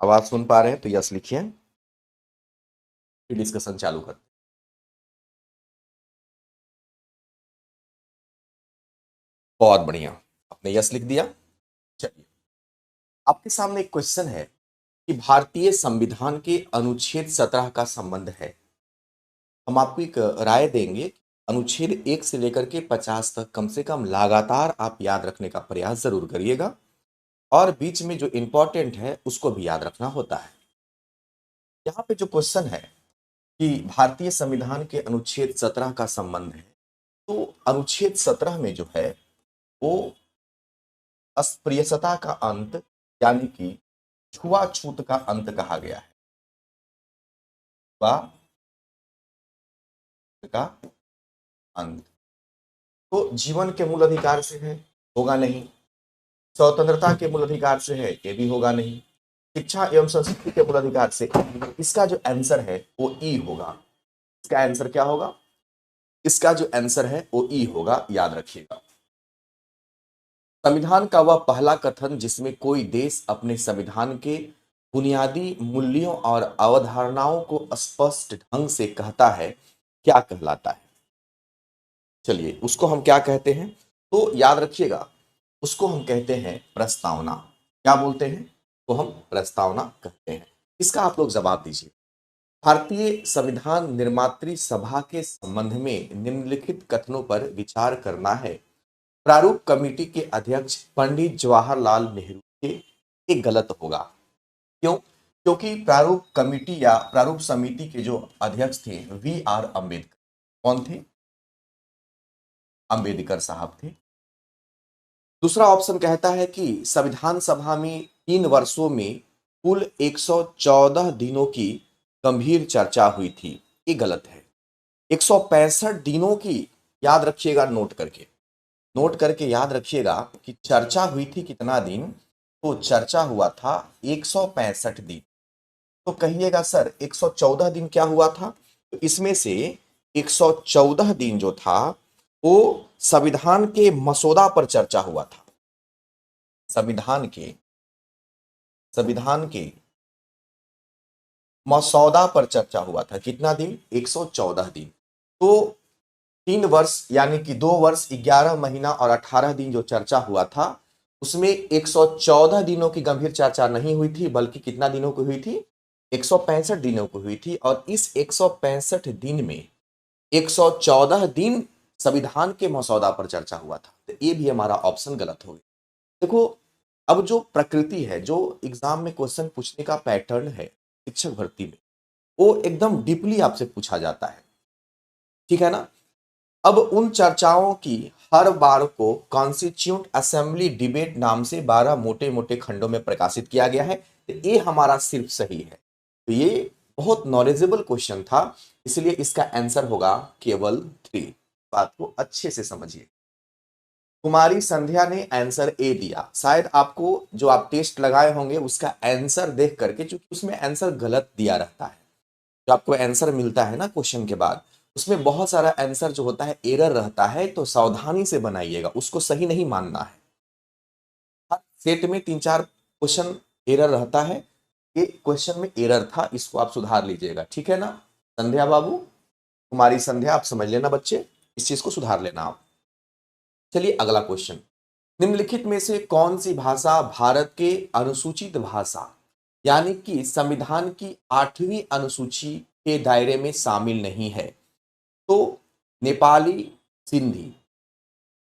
आवाज सुन पा रहे हैं तो यस लिखिए, फिर डिस्कशन चालू करते हैं। बहुत बढ़िया, आपने यस लिख दिया। चलिए, आपके सामने एक क्वेश्चन है कि भारतीय संविधान के अनुच्छेद 17 का संबंध है। हम आपको एक राय देंगे। अनुच्छेद 1 से लेकर के 50 तक कम से कम लगातार आप याद रखने का प्रयास जरूर करिएगा, और बीच में जो इंपॉर्टेंट है उसको भी याद रखना होता है। यहाँ पे जो क्वेश्चन है कि भारतीय संविधान के अनुच्छेद 17 का संबंध है, तो अनुच्छेद 17 में जो है वो अस्पृश्यता का अंत, यानी कि छुआछूत का अंत कहा गया है। छुआछूत का अंत तो जीवन के मूल अधिकार से है, होगा नहीं। स्वतंत्रता के मूल अधिकार से है, ये भी होगा नहीं। शिक्षा एवं संस्कृति के मूल अधिकार से, इसका जो आंसर है वो ई होगा। इसका आंसर क्या होगा? इसका जो आंसर है वो ई होगा, याद रखिएगा। संविधान का वह पहला कथन जिसमें कोई देश अपने संविधान के बुनियादी मूल्यों और अवधारणाओं को स्पष्ट ढंग से कहता है, क्या कहलाता है? चलिए, उसको हम क्या कहते हैं? तो याद रखिएगा, उसको हम कहते हैं प्रस्तावना। क्या बोलते हैं? तो हम प्रस्तावना कहते हैं। इसका आप लोग जवाब दीजिए। भारतीय संविधान निर्मात्री सभा के संबंध में निम्नलिखित कथनों पर विचार करना है। प्रारूप कमेटी के अध्यक्ष पंडित जवाहरलाल नेहरू थे, ये गलत होगा। क्यों? क्योंकि प्रारूप कमेटी या प्रारूप समिति के जो अध्यक्ष थे वी आर अम्बेडकर। कौन थे? अम्बेडकर साहब थे। दूसरा ऑप्शन कहता है कि संविधान सभा में 3 वर्षों में कुल 114 दिनों की गंभीर चर्चा हुई थी, ये गलत है। 165 दिनों की, याद रखिएगा, नोट करके याद रखिएगा कि चर्चा हुई थी कितना दिन। तो चर्चा हुआ था 165 दिन। तो कहिएगा सर 114 दिन क्या हुआ था? तो इसमें से 114 दिन जो था वो संविधान के मसौदा पर चर्चा हुआ था। संविधान के मसौदा पर चर्चा हुआ था। कितना दिन? 114 दिन। तो 3 वर्ष यानी कि 2 वर्ष 11 महीना और 18 दिन जो चर्चा हुआ था, उसमें 114 दिनों की गंभीर चर्चा नहीं हुई थी, बल्कि कितना दिनों की हुई थी? 165 दिनों की हुई थी। और इस 165 दिन में 114 दिन संविधान के मसौदा पर चर्चा हुआ था। तो ये भी हमारा ऑप्शन गलत हो गया। देखो, अब जो प्रकृति है, जो एग्जाम में क्वेश्चन पूछने का पैटर्न है शिक्षक भर्ती में, वो एकदम डीपली आपसे पूछा जाता है, ठीक है ना। अब उन चर्चाओं की हर बार को कॉन्स्टिट्यूंट असेंबली डिबेट नाम से 12 मोटे मोटे खंडों में प्रकाशित किया गया है। तो ये हमारा सिर्फ सही है। तो ये बहुत नॉलेजेबल क्वेश्चन था, इसलिए इसका आंसर होगा केवल 3। बात को अच्छे से समझिए। कुमारी संध्या ने आंसर ए दिया। शायद आपको जो आप टेस्ट लगाए होंगे उसका आंसर देख करके, चूंकि उसमें आंसर गलत दिया रहता है, जो आपको आंसर मिलता है ना क्वेश्चन के बाद, उसमें बहुत सारा आंसर जो होता है एरर रहता है। तो सावधानी से बनाइएगा, उसको सही नहीं मानना है। हर सेट में 3-4 क्वेश्चन एरर रहता है। ये क्वेश्चन में एरर था, इसको आप सुधार लीजिएगा, ठीक है ना। संध्या बाबू, कुमारी संध्या, आप समझ लेना बच्चे, इस चीज को सुधार लेना आप। चलिए अगला क्वेश्चन। निम्नलिखित में से कौन सी भाषा भारत के अनुसूचित भाषा यानी कि संविधान की 8वीं अनुसूची के दायरे में शामिल नहीं है? तो नेपाली, सिंधी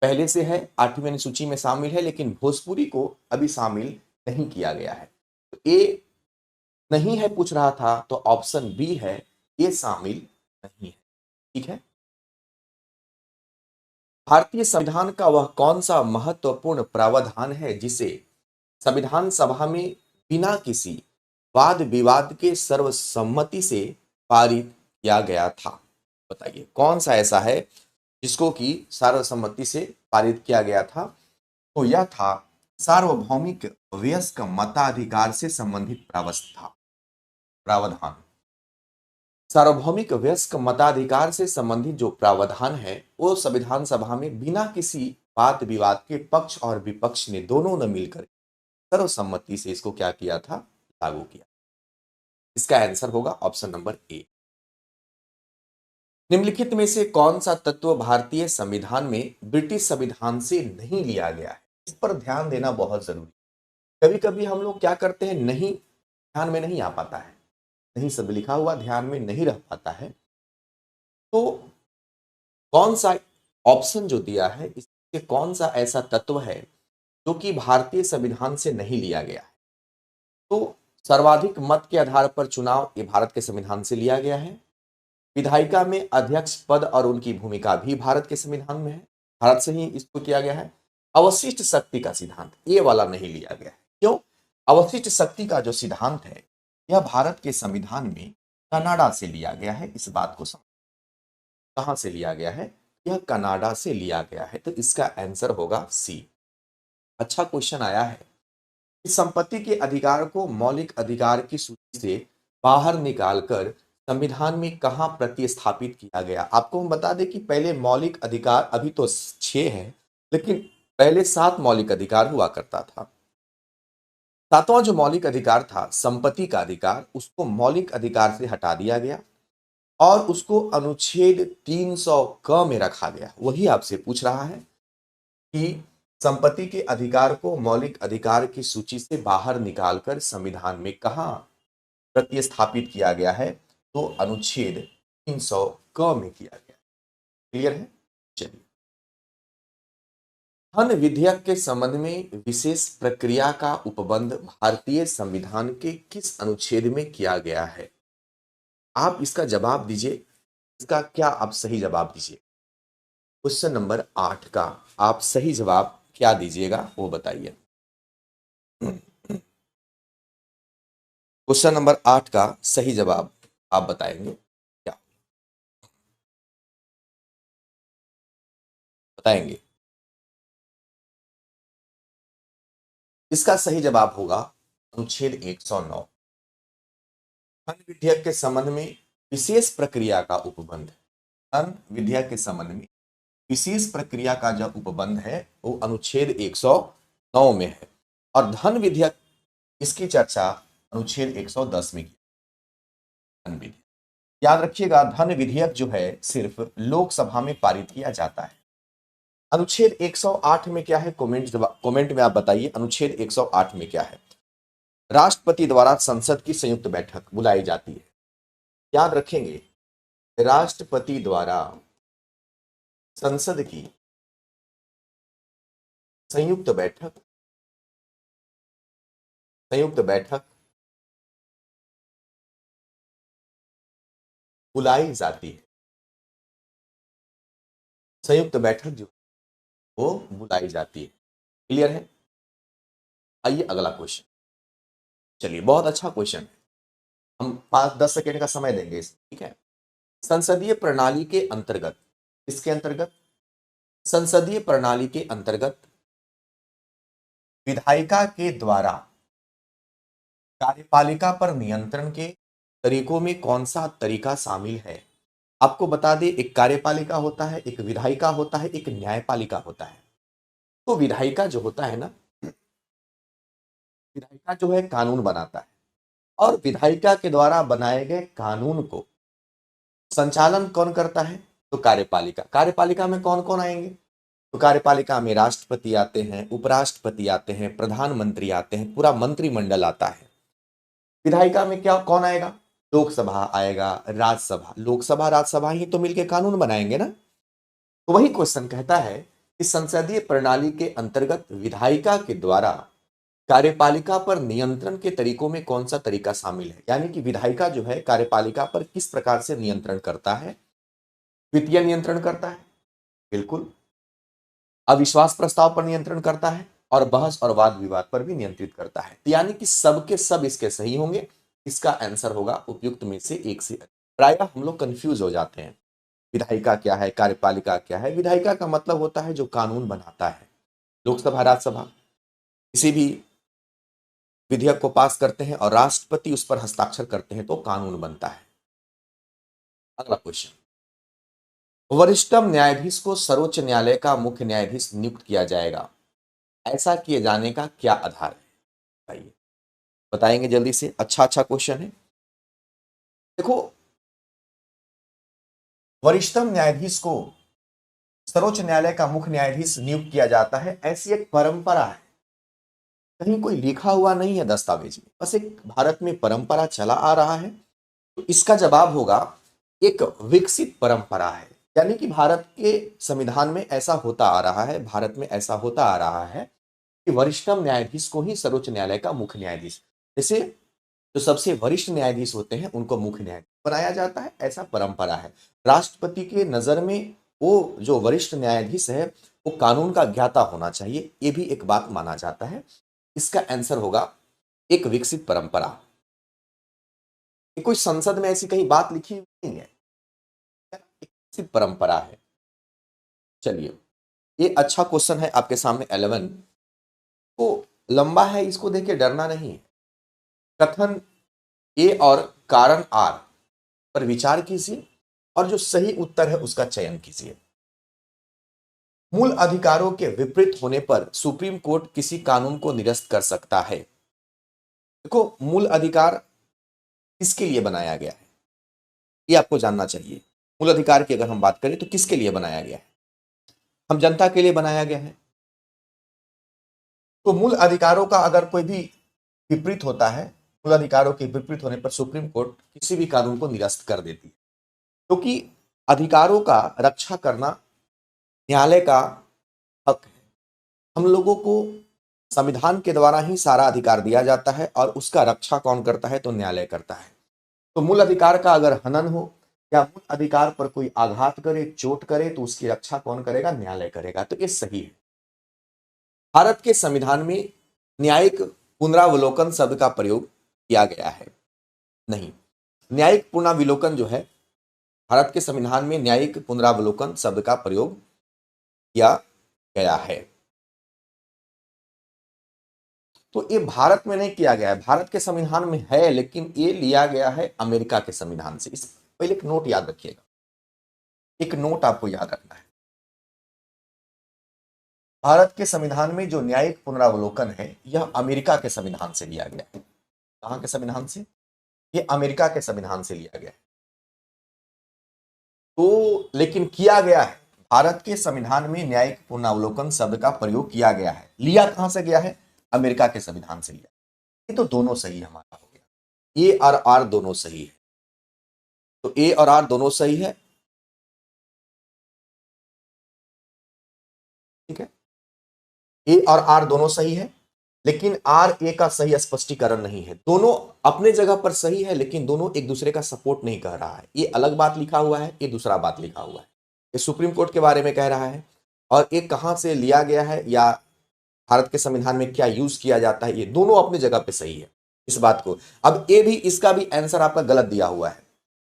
पहले से है, 8वीं अनुसूची में शामिल है, लेकिन भोजपुरी को अभी शामिल नहीं किया गया है। तो ए नहीं है पूछ रहा था, तो ऑप्शन बी है, ये शामिल नहीं है, ठीक है। भारतीय संविधान का वह कौन सा महत्वपूर्ण प्रावधान है जिसे संविधान सभा में बिना किसी वाद विवाद के सर्वसम्मति से पारित किया गया था? बताइए कौन सा ऐसा है जिसको कि सर्वसम्मति से पारित किया गया था? तो यह था सार्वभौमिक वयस्क मताधिकार से संबंधित प्रावधान। सार्वभौमिक वयस्क मताधिकार से संबंधित जो प्रावधान है वो संविधान सभा में बिना किसी वाद विवाद के पक्ष और विपक्ष ने दोनों ने मिलकर सर्वसम्मति से इसको क्या किया था? लागू किया। इसका आंसर होगा ऑप्शन नंबर ए। निम्नलिखित में से कौन सा तत्व भारतीय संविधान में ब्रिटिश संविधान से नहीं लिया गया है? इस पर ध्यान देना बहुत जरूरी। कभी कभी हम लोग क्या करते हैं, नहीं ध्यान में नहीं आ पाता है, नहीं सब लिखा हुआ ध्यान में नहीं रह पाता है, तो कौन सा ऑप्शन जो दिया है इसके कौन सा ऐसा तत्व है जो कि भारतीय संविधान से नहीं लिया गया है? तो सर्वाधिक मत के आधार पर चुनाव, ये भारत के संविधान से लिया गया है। विधायिका में अध्यक्ष पद और उनकी भूमिका भी भारत के संविधान में है, भारत से ही इसको किया गया है। अवशिष्ट शक्ति का सिद्धांत, ये वाला नहीं लिया गया है। क्यों? अवशिष्ट शक्ति का जो सिद्धांत है यह भारत के संविधान में कनाडा से लिया गया है। इस बात को समझ, कहां से लिया गया है? यह कनाडा से लिया गया है। तो इसका आंसर होगा सी। अच्छा क्वेश्चन आया है कि संपत्ति के अधिकार को मौलिक अधिकार की सूची से बाहर निकालकर संविधान में कहां प्रतिस्थापित किया गया? आपको हम बता दें कि पहले मौलिक अधिकार, अभी तो 6 है, लेकिन पहले 7 मौलिक अधिकार हुआ करता था। 7वां जो मौलिक अधिकार था, संपत्ति का अधिकार, उसको मौलिक अधिकार से हटा दिया गया और उसको अनुच्छेद 300 क में रखा गया। वही आपसे पूछ रहा है कि संपत्ति के अधिकार को मौलिक अधिकार की सूची से बाहर निकालकर संविधान में कहां प्रतिस्थापित किया गया है? तो अनुच्छेद 300 क में किया गया। क्लियर है? चलिए, धन विधेयक के संबंध में विशेष प्रक्रिया का उपबंध भारतीय संविधान के किस अनुच्छेद में किया गया है? आप इसका जवाब दीजिए। इसका क्या आप सही जवाब दीजिए? क्वेश्चन नंबर 8 का आप सही जवाब क्या दीजिएगा वो बताइए। क्वेश्चन नंबर 8 का सही जवाब आप बताएंगे क्या? बताएंगे। इसका सही जवाब होगा अनुच्छेद 109। धन विधेयक के संबंध में विशेष प्रक्रिया का उपबंध। धन विधेयक के संबंध में विशेष प्रक्रिया का जो उपबंध है वो अनुच्छेद 109 में है और धन विधेयक, इसकी चर्चा अनुच्छेद 110 में की। धन विधेयक, याद रखिएगा, धन विधेयक जो है सिर्फ लोकसभा में पारित किया जाता है। अनुच्छेद 108 में क्या है? कमेंट में आप बताइए, अनुच्छेद 108 में क्या है? राष्ट्रपति द्वारा संसद की संयुक्त बैठक बुलाई जाती है। याद रखेंगे, राष्ट्रपति द्वारा संसद की संयुक्त बैठक बुलाई जाती है। संयुक्त बैठक जो वो बुलाई जाती है। क्लियर है? आइए अगला क्वेश्चन। चलिए, बहुत अच्छा क्वेश्चन है, हम 5-10 सेकेंड का समय देंगे इस, ठीक है। संसदीय प्रणाली के अंतर्गत, इसके अंतर्गत संसदीय प्रणाली के अंतर्गत विधायिका के द्वारा कार्यपालिका पर नियंत्रण के तरीकों में कौन सा तरीका शामिल है? आपको बता दें, एक कार्यपालिका होता है, एक विधायिका होता है, एक न्यायपालिका होता है। तो विधायिका जो होता है ना, विधायिका जो है कानून बनाता है और विधायिका के द्वारा बनाए गए कानून को संचालन कौन करता है? तो कार्यपालिका। कार्यपालिका में कौन कौन आएंगे? तो कार्यपालिका में राष्ट्रपति आते हैं, उपराष्ट्रपति आते हैं, प्रधानमंत्री आते हैं, पूरा मंत्रिमंडल आता है। विधायिका में क्या कौन आएगा? लोकसभा आएगा, राज्यसभा। लोकसभा राज्यसभा ही तो मिलकर कानून बनाएंगे ना। तो वही क्वेश्चन कहता है कि संसदीय प्रणाली के अंतर्गत विधायिका के द्वारा कार्यपालिका पर नियंत्रण के तरीकों में कौन सा तरीका शामिल है? यानी कि विधायिका जो है कार्यपालिका पर किस प्रकार से नियंत्रण करता है? वित्तीय नियंत्रण करता है, बिल्कुल। अविश्वास प्रस्ताव पर नियंत्रण करता है और बहस और वाद विवाद पर भी नियंत्रित करता है। यानी कि सबके सब इसके सही होंगे। इसका आंसर होगा उपयुक्त में से एक से। प्रायः हम लोग कंफ्यूज हो जाते हैं, विधायिका क्या है, कार्यपालिका क्या है। विधायिका का मतलब होता है जो कानून बनाता है। लोकसभा राज्यसभा किसी भी विधेयक को पास करते हैं और राष्ट्रपति उस पर हस्ताक्षर करते हैं तो कानून बनता है। अगला क्वेश्चन, वरिष्ठतम न्यायाधीश को सर्वोच्च न्यायालय का मुख्य न्यायाधीश नियुक्त किया जाएगा, ऐसा किए जाने का क्या आधार है? बताइए। बताएंगे जल्दी से, अच्छा अच्छा क्वेश्चन है। देखो, वरिष्ठतम न्यायाधीश को सर्वोच्च न्यायालय का मुख्य न्यायाधीश नियुक्त किया जाता है, ऐसी एक परंपरा है। कहीं कोई लिखा हुआ नहीं है दस्तावेज में, बस एक भारत में परंपरा चला आ रहा है। तो इसका जवाब होगा एक विकसित परंपरा है, यानी कि भारत के संविधान में ऐसा होता आ रहा है, भारत में ऐसा होता आ रहा है कि वरिष्ठतम न्यायाधीश को ही सर्वोच्च न्यायालय का मुख्य न्यायाधीश, जैसे जो सबसे वरिष्ठ न्यायाधीश होते हैं उनको मुख्य न्यायाधीश बनाया जाता है, ऐसा परंपरा है। राष्ट्रपति के नजर में वो जो वरिष्ठ न्यायाधीश है वो कानून का ज्ञाता होना चाहिए, ये भी एक बात माना जाता है। इसका आंसर होगा एक विकसित परंपरा। ये कोई संसद में ऐसी कहीं बात लिखी हुई नहीं है, एक विकसित परंपरा है। चलिए, ये अच्छा क्वेश्चन है आपके सामने 11 को, लंबा है, इसको देख के डरना नहीं है। कथन ए और कारण आर पर विचार कीजिए और जो सही उत्तर है उसका चयन कीजिए। मूल अधिकारों के विपरीत होने पर सुप्रीम कोर्ट किसी कानून को निरस्त कर सकता है। देखो, मूल अधिकार किसके लिए बनाया गया है ये आपको जानना चाहिए। मूल अधिकार की अगर हम बात करें तो किसके लिए बनाया गया है? हम जनता के लिए बनाया गया है। तो मूल अधिकारों का अगर कोई भी विपरीत होता है, मूल अधिकारों के विपरीत होने पर सुप्रीम कोर्ट किसी भी कानून को निरस्त कर देती है, क्योंकि अधिकारों का रक्षा करना न्यायालय का हक है। हम लोगों को संविधान के द्वारा ही सारा अधिकार दिया जाता है और उसका रक्षा कौन करता है? तो न्यायालय करता है। तो मूल अधिकार का अगर हनन हो या मूल अधिकार पर कोई आघात करे, चोट करे, तो उसकी रक्षा कौन करेगा? न्यायालय करेगा। तो ये सही है। भारत के संविधान में न्यायिक पुनरावलोकन शब्द का प्रयोग किया गया है? नहीं। न्यायिक पुनरावलोकन जो है, भारत के संविधान में न्यायिक पुनरावलोकन शब्द का प्रयोग किया गया है। तो ये भारत में नहीं किया गया है, भारत के संविधान में है, लेकिन ये लिया गया है अमेरिका के संविधान से। इस पहले एक नोट याद रखिएगा, एक नोट आपको याद रखना है। भारत के संविधान में जो न्यायिक पुनरावलोकन है यह अमेरिका के संविधान से लिया गया है। कहां के संविधान से? ये अमेरिका के संविधान से लिया गया है। तो लेकिन किया गया है, भारत के संविधान में न्यायिक पुनरावलोकन शब्द का प्रयोग किया गया है। लिया कहां से गया है? अमेरिका के संविधान से लिया। ये तो दोनों सही हमारा हो गया, ए और आर दोनों सही है। तो ए और आर दोनों सही है, ठीक है। ए और आर दोनों सही है, लेकिन आर ए का सही स्पष्टीकरण नहीं है। दोनों अपने जगह पर सही है, लेकिन दोनों एक दूसरे का सपोर्ट नहीं कर रहा है। ये अलग बात लिखा हुआ है, ये दूसरा बात लिखा हुआ है। ये सुप्रीम कोर्ट के बारे में कह रहा है, और एक कहां से लिया गया है या भारत के संविधान में क्या यूज किया जाता है, ये दोनों अपनी जगह पे सही है। इस बात को अब ए भी, इसका भी आंसर आपका गलत दिया हुआ है।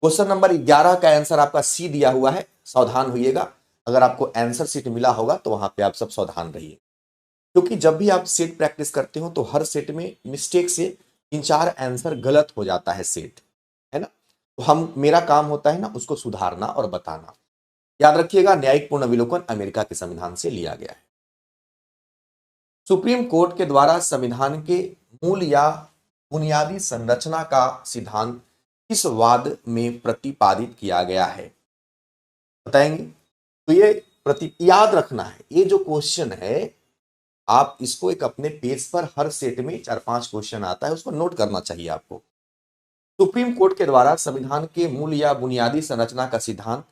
क्वेश्चन नंबर 11 का आंसर आपका सी दिया हुआ है, सावधान होइएगा। अगर आपको आंसर सीट मिला होगा तो वहां पे आप सब सावधान रहिए, क्योंकि जब भी आप सेट प्रैक्टिस करते हो तो हर सेट में मिस्टेक से 3-4 आंसर गलत हो जाता है सेट, है ना। तो हम, मेरा काम होता है ना उसको सुधारना और बताना। याद रखिएगा, न्यायिक पुनर्विलोकन अमेरिका के संविधान से लिया गया है। सुप्रीम कोर्ट के द्वारा संविधान के मूल या बुनियादी संरचना का सिद्धांत किस वाद में प्रतिपादित किया गया है? बताएंगे? तो ये याद रखना है, ये जो क्वेश्चन है आप इसको एक अपने पेज पर, हर सेट में 4-5 क्वेश्चन आता है, उसको नोट करना चाहिए आपको। सुप्रीम कोर्ट के द्वारा संविधान के मूल या बुनियादी संरचना का सिद्धांत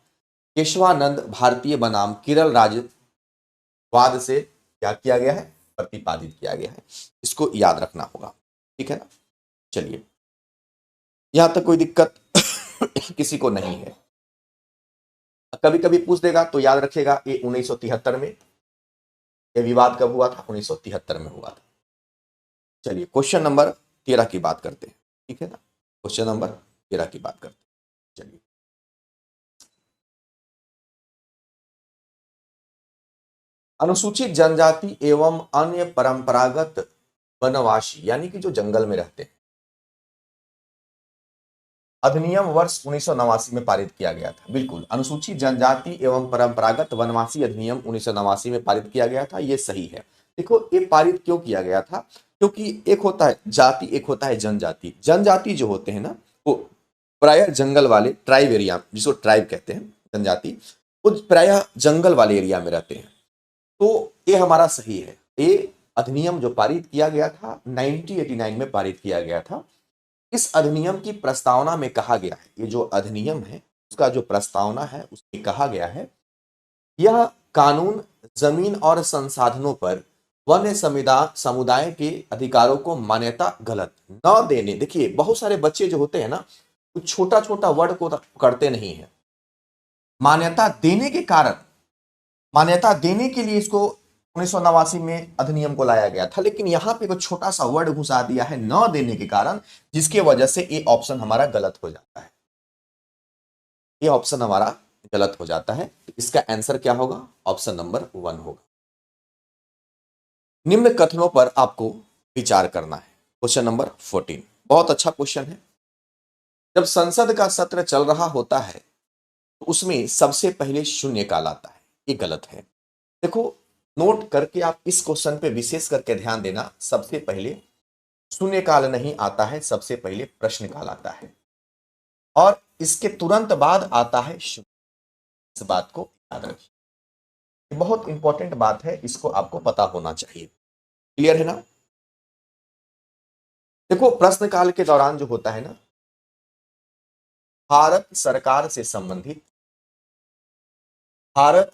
केशवानंद भारतीय बनाम केरल राज्यवाद से क्या किया गया है? प्रतिपादित किया गया है। इसको याद रखना होगा, ठीक है ना। चलिए, यहां तक कोई दिक्कत किसी को नहीं है। कभी कभी पूछ देगा तो याद रखिएगा, ये 1973 में, ये विवाद कब हुआ था? 1973 में हुआ था। चलिए, क्वेश्चन नंबर 13 की बात करते हैं, ठीक है ना। क्वेश्चन नंबर 13 की बात करते हैं। चलिए, अनुसूचित जनजाति एवं अन्य परंपरागत वनवासी, यानी कि जो जंगल में रहते हैं, अधिनियम वर्ष 1989 में पारित किया गया था। बिल्कुल, अनुसूचित जनजाति एवं परंपरागत वनवासी अधिनियम 1989 में पारित किया गया था, ये सही है। देखो, ये पारित क्यों किया गया था? क्योंकि एक होता है जाति, एक होता है जनजाति। जनजाति जो होते हैं ना, वो प्रायः जंगल वाले ट्राइब एरिया, जिसको ट्राइब कहते हैं, जनजाति, वो प्रायः जंगल वाले एरिया में रहते हैं। तो ये हमारा सही है। ये अधिनियम जो पारित किया गया था 1989 में पारित किया गया था। इस अधिनियम की प्रस्तावना में कहा गया है, ये जो अधिनियम है उसका जो प्रस्तावना है उसमें कहा गया है, यह कानून जमीन और संसाधनों पर वन्य समुदाय के अधिकारों को मान्यता गलत न देने। देखिए बहुत सारे बच्चे जो होते हैं ना, वो छोटा छोटा वर्ड को करते नहीं है। मान्यता देने के कारण, मान्यता देने के लिए इसको 1989 में अधिनियम को लाया गया था, लेकिन यहां पे एक छोटा सा वर्ड घुसा दिया है न देने के कारण, जिसकी वजह से ये ऑप्शन हमारा गलत हो जाता है। ये ऑप्शन हमारा गलत हो जाता है। तो इसका आंसर क्या होगा? ऑप्शन नंबर 1 होगा। निम्न कथनों पर आपको विचार करना है। क्वेश्चन नंबर 14 बहुत अच्छा क्वेश्चन है। जब संसद का सत्र चल रहा होता है तो उसमें सबसे पहले शून्यकाल आता है, ये गलत है। देखो नोट करके आप इस क्वेश्चन पे विशेष करके ध्यान देना, सबसे पहले शून्यकाल नहीं आता है, सबसे पहले प्रश्नकाल आता है और इसके तुरंत बाद आता है शून्य। इस बात को याद रखिए, बहुत इंपॉर्टेंट बात है, इसको आपको पता होना चाहिए। क्लियर है ना? देखो प्रश्नकाल के दौरान जो होता है ना, भारत सरकार से संबंधित, भारत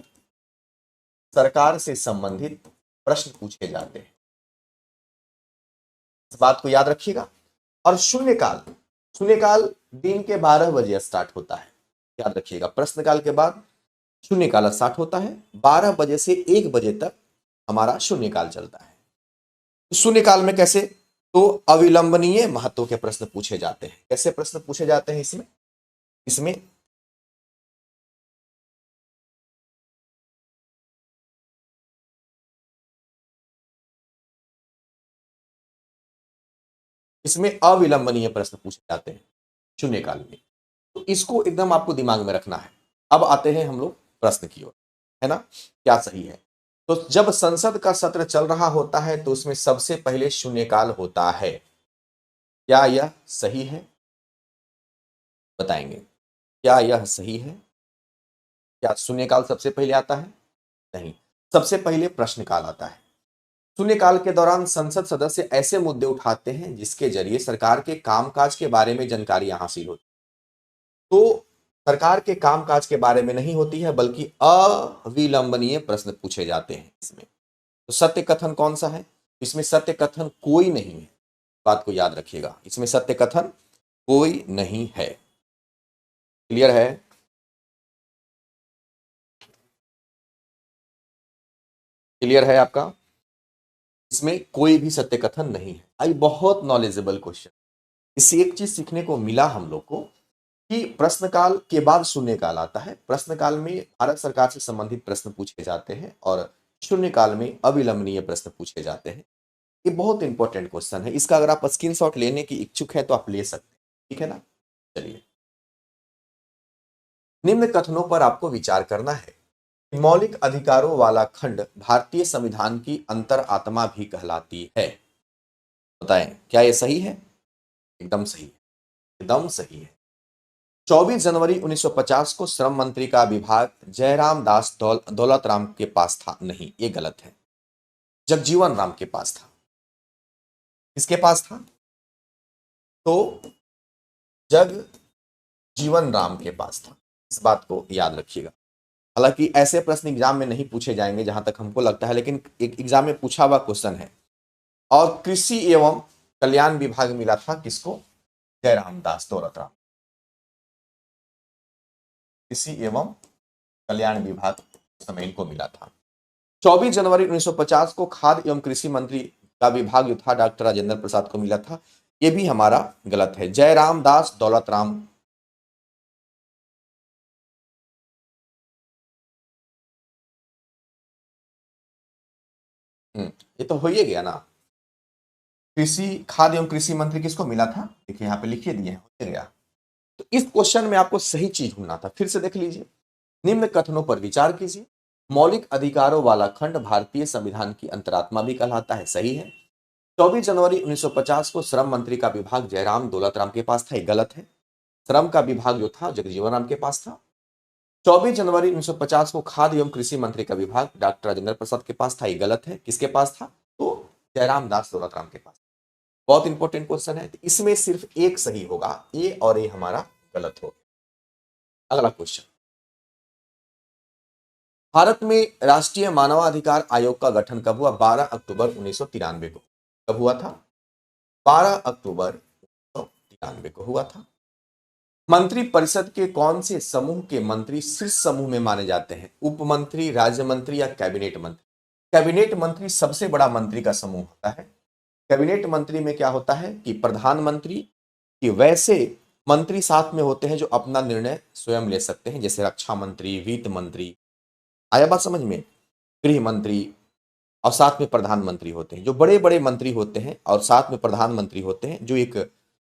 सरकार से संबंधित प्रश्न पूछे जाते हैं। इस बात को याद रखिएगा। और शून्यकाल, शून्यकाल दिन के 12 बजे स्टार्ट होता है, याद रखिएगा। प्रश्नकाल के बाद शून्यकाल स्टार्ट होता है, 12 बजे से 1 बजे तक हमारा शून्यकाल चलता है। शून्यकाल में कैसे? तो अविलंबनीय महत्व के प्रश्न पूछे जाते हैं। कैसे प्रश्न पूछे जाते हैं इसमें? इसमें अविलंबनीय प्रश्न पूछे जाते हैं शून्यकाल में। तो इसको एकदम आपको दिमाग में रखना है। अब आते हैं हम लोग प्रश्न की ओर, है ना? क्या सही है? तो जब संसद का सत्र चल रहा होता है तो उसमें सबसे पहले शून्यकाल होता है। क्या यह सही है? बताएंगे। क्या यह सही है? क्या शून्यकाल सबसे पहले आता है? नहीं, सबसे पहले प्रश्नकाल आता है। शून्यकाल के दौरान संसद सदस्य ऐसे मुद्दे उठाते हैं जिसके जरिए सरकार के कामकाज के बारे में जानकारियां हासिल होती। तो सरकार के कामकाज के बारे में नहीं होती है, बल्कि अविलंबनीय प्रश्न पूछे जाते हैं इसमें। तो सत्य कथन कौन सा है? इसमें सत्य कथन कोई नहीं है, बात को याद रखिएगा। इसमें सत्य कथन कोई नहीं है। क्लियर है? क्लियर है आपका? इसमें कोई भी सत्य कथन नहीं है। आई बहुत नॉलेजेबल क्वेश्चन। इससे एक चीज सीखने को मिला हम लोग को कि प्रश्नकाल के बाद शून्यकाल आता है। प्रश्नकाल में भारत सरकार से संबंधित प्रश्न पूछे जाते हैं और शून्यकाल में अविलंबनीय प्रश्न पूछे जाते हैं। ये बहुत इंपॉर्टेंट क्वेश्चन है। इसका अगर आप स्क्रीनशॉट लेने की इच्छुक है तो आप ले सकते हैं, ठीक है ना? चलिए, निम्न कथनों पर आपको विचार करना है। मौलिक अधिकारों वाला खंड भारतीय संविधान की अंतर आत्मा भी कहलाती है। बताएं क्या ये सही है? एकदम सही है, एकदम सही है। 24 जनवरी 1950 को श्रम मंत्री का विभाग जयराम दास दौलत राम के पास था। नहीं, ये गलत है, जगजीवन राम के पास था। किसके पास था? तो जगजीवन राम के पास था। इस बात को याद रखिएगा। हालांकि ऐसे प्रश्न एग्जाम में नहीं पूछे जाएंगे जहां तक हमको लगता है, लेकिन एक एग्जाम में पूछा हुआ क्वेश्चन है। और कृषि एवं कल्याण विभाग मिला था किसको? जयराम दास दौलत राम। कृषि एवं कल्याण विभाग समय इनको मिला था। 24 जनवरी 1950 को खाद्य एवं कृषि मंत्री का विभाग जो था डॉक्टर राजेंद्र प्रसाद को मिला था। ये भी हमारा गलत है। जयराम दास दौलत राम। ये तो हो ही गया ना। कृषि खाद्य एवं कृषि मंत्री किसको मिला था? देखिए यहाँ पे लिखिए दिए हैं, हो गया। तो इस क्वेश्चन में आपको सही चीज ढूंढना था। फिर से देख लीजिए। निम्न कथनों पर विचार कीजिए। मौलिक अधिकारों वाला खंड भारतीय संविधान की अंतरात्मा भी कहलाता है। सही है। 24 जनवरी 1950 को श्रम मंत्री का विभाग जयराम दौलतराम के पास था, ये गलत है। श्रम का विभाग जो था जगजीवन राम के पास था। 24 जनवरी 1950 को खाद्य एवं कृषि मंत्री का विभाग डॉक्टर राजेंद्र प्रसाद के पास था, ये गलत है। किसके पास था? तो जयराम दास दौलतराम के पास। बहुत इंपॉर्टेंट क्वेश्चन है, इसमें सिर्फ एक सही होगा, ए और ए हमारा गलत होगा। अगला क्वेश्चन, भारत में राष्ट्रीय मानवाधिकार आयोग का गठन कब हुआ? 12 अक्टूबर 1993 को। कब हुआ था? 12 अक्टूबर 1993 को हुआ था। मंत्री परिषद के कौन से समूह के मंत्री शीर्ष समूह में माने जाते हैं? उप मंत्री, राज्य मंत्री या कैबिनेट मंत्री? कैबिनेट मंत्री सबसे बड़ा मंत्री का समूह होता है। कैबिनेट मंत्री में क्या होता है कि प्रधानमंत्री कि वैसे मंत्री साथ में होते हैं जो अपना निर्णय स्वयं ले सकते हैं, जैसे रक्षा मंत्री, वित्त मंत्री, आया बात समझ में, गृह मंत्री, और साथ में प्रधानमंत्री होते हैं। जो बड़े बड़े मंत्री होते हैं और साथ में प्रधानमंत्री होते हैं, जो एक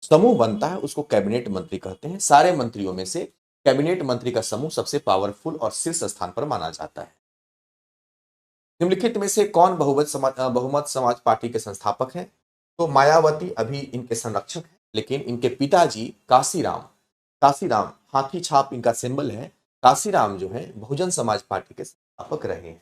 समूह बनता है उसको कैबिनेट मंत्री कहते हैं। सारे मंत्रियों में से कैबिनेट मंत्री का समूह सबसे पावरफुल और शीर्ष स्थान पर माना जाता है। निम्नलिखित में से कौन बहुमत समाज पार्टी के संस्थापक हैं? तो मायावती अभी इनके संरक्षक हैं, लेकिन इनके पिताजी काशीराम हाथी छाप इनका सिंबल है। काशीराम जो है बहुजन समाज पार्टी के संस्थापक रहे हैं।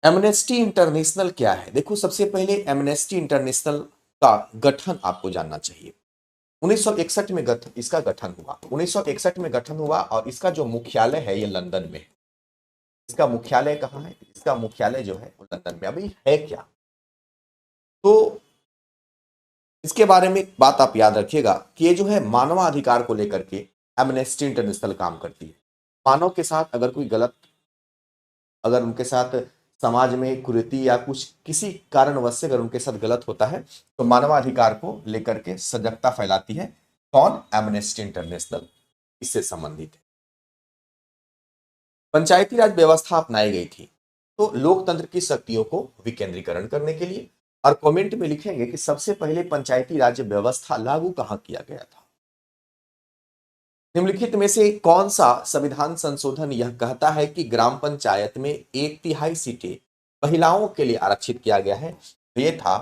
एमनेस्टी इंटरनेशनल क्या है? देखो, सबसे पहले एमनेस्टी इंटरनेशनल का गठन आपको जानना चाहिए। 1961 में इसका गठन हुआ। 1961 में गठन हुआ और इसका जो मुख्यालय है ये लंदन में है। इसका मुख्यालय कहाँ है? इसका मुख्यालय जो है वो लंदन में। अभी है क्या, तो इसके बारे में एक बात आप याद रखिएगा कि ये जो है मानवाधिकार को लेकर के एमनेस्टी इंटरनेशनल काम करती है। मानव के साथ अगर कोई गलत, अगर उनके साथ समाज में कुरीति या कुछ किसी कारणवश से अगर उनके साथ गलत होता है तो मानवाधिकार को लेकर के सजगता फैलाती है। कौन? एमनेस्टी इंटरनेशनल इससे संबंधित है। पंचायती राज व्यवस्था अपनाई गई थी तो लोकतंत्र की शक्तियों को विकेंद्रीकरण करने के लिए। और कमेंट में लिखेंगे कि सबसे पहले पंचायती राज व्यवस्था लागू कहां किया गया था? निम्नलिखित में से कौन सा संविधान संशोधन यह कहता है कि ग्राम पंचायत में 1/3 सीटें महिलाओं के लिए आरक्षित किया गया है? तो यह था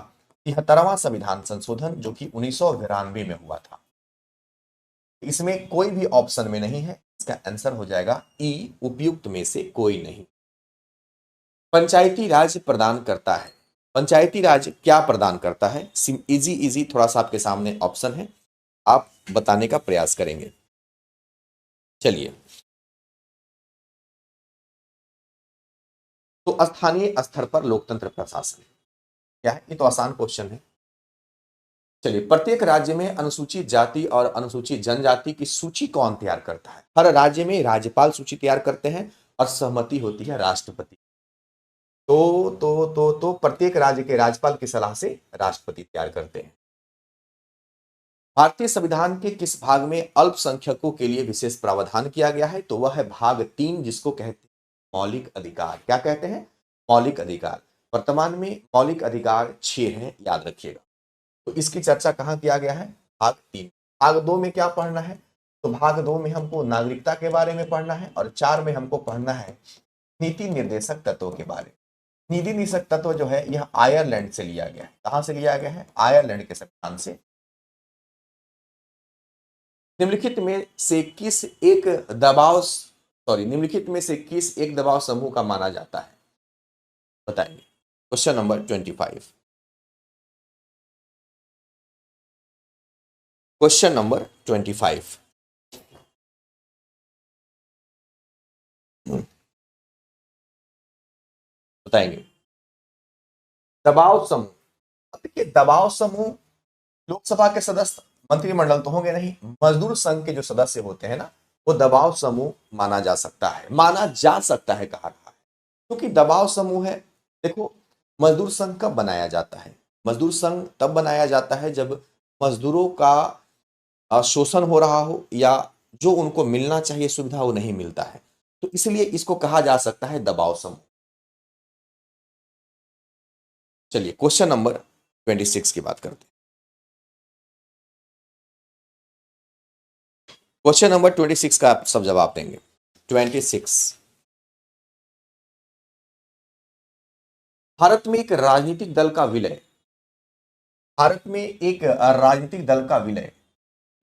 73वां संविधान संशोधन जो कि 1992 में हुआ था। इसमें कोई भी ऑप्शन में नहीं है, इसका आंसर हो जाएगा ई, उपयुक्त में से कोई नहीं। पंचायती राज प्रदान करता है, पंचायती राज क्या प्रदान करता है? इजी थोड़ा सा आपके सामने ऑप्शन है, आप बताने का प्रयास करेंगे। चलिए, तो स्थानीय स्तर पर लोकतंत्र प्रशासन क्या है? ये तो आसान क्वेश्चन है। चलिए, प्रत्येक राज्य में अनुसूचित जाति और अनुसूचित जनजाति की सूची कौन तैयार करता है? हर राज्य में राज्यपाल सूची तैयार करते हैं और सहमति होती है राष्ट्रपति। तो प्रत्येक राज्य के राज्यपाल की सलाह से राष्ट्रपति तैयार करते हैं। भारतीय संविधान के किस भाग में अल्पसंख्यकों के लिए विशेष प्रावधान किया गया है? तो वह है भाग 3 जिसको कहते हैं मौलिक अधिकार। क्या कहते हैं? मौलिक अधिकार। वर्तमान में मौलिक अधिकार 6 है, याद रखिएगा। तो इसकी चर्चा कहां किया गया है? भाग 3। भाग 2 में क्या पढ़ना है? तो भाग 2 में हमको नागरिकता के बारे में पढ़ना है और 4 में हमको पढ़ना है नीति निर्देशक तत्वों के बारे में। नीति निर्देशक तत्व जो है यह आयरलैंड से लिया गया है। कहां से लिया गया है? आयरलैंड के संविधान से। निम्नलिखित में से किस एक दबाव समूह का माना जाता है? बताएंगे। Question number 25। क्वेश्चन नंबर 25 बताएंगे। दबाव समूह, देखिए दबाव समूह लोकसभा के सदस्य, मंत्रिमंडल तो होंगे नहीं, मजदूर संघ के जो सदस्य होते हैं ना, वो दबाव समूह माना जा सकता है। कहा रहा है क्योंकि दबाव समूह है। देखो, मजदूर संघ कब बनाया जाता है? मजदूर संघ तब बनाया जाता है जब मजदूरों का शोषण हो रहा हो या जो उनको मिलना चाहिए सुविधा वो नहीं मिलता है, तो इसलिए इसको कहा जा सकता है दबाव समूह। चलिए, क्वेश्चन नंबर 26 की बात करते हैं। क्वेश्चन नंबर 26 का आप सब जवाब देंगे। 26 भारत में एक राजनीतिक दल का विलय, भारत में एक राजनीतिक दल का विलय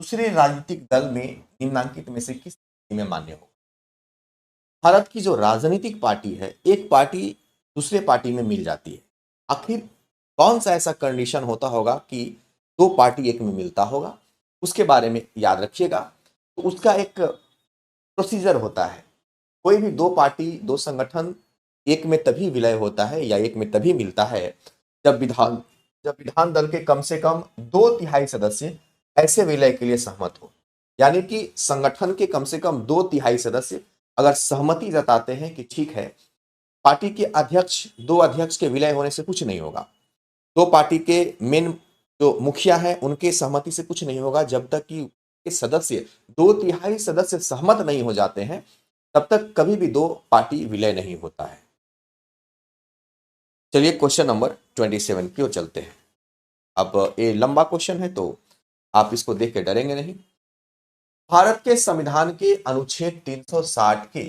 दूसरे राजनीतिक दल में निम्नांकित में से किस स्थिति में मान्य हो? भारत की जो राजनीतिक पार्टी है, एक पार्टी दूसरे पार्टी में मिल जाती है, आखिर कौन सा ऐसा कंडीशन होता होगा कि दो पार्टी एक में मिलता होगा? उसके बारे में याद रखिएगा। तो उसका एक प्रोसीजर होता है। कोई भी दो पार्टी, दो संगठन एक में तभी विलय होता है या एक में तभी मिलता है जब विधान दल के कम से कम 2/3 सदस्य ऐसे विलय के लिए सहमत हो। यानी कि संगठन के कम से कम 2/3 सदस्य अगर सहमति जताते हैं कि ठीक है, पार्टी के अध्यक्ष, दो अध्यक्ष के विलय होने से कुछ नहीं होगा, दो पार्टी के मेन जो मुखिया है उनके सहमति से कुछ नहीं होगा, जब तक कि के सदस्य 2/3 सदस्य सहमत नहीं हो जाते हैं तब तक कभी भी दो पार्टी विलय नहीं होता है। चलिए क्वेश्चन नंबर 27 की ओर चलते हैं। अब ये लंबा क्वेश्चन है तो आप इसको देख के डरेंगे नहीं। भारत के संविधान के अनुच्छेद 360 के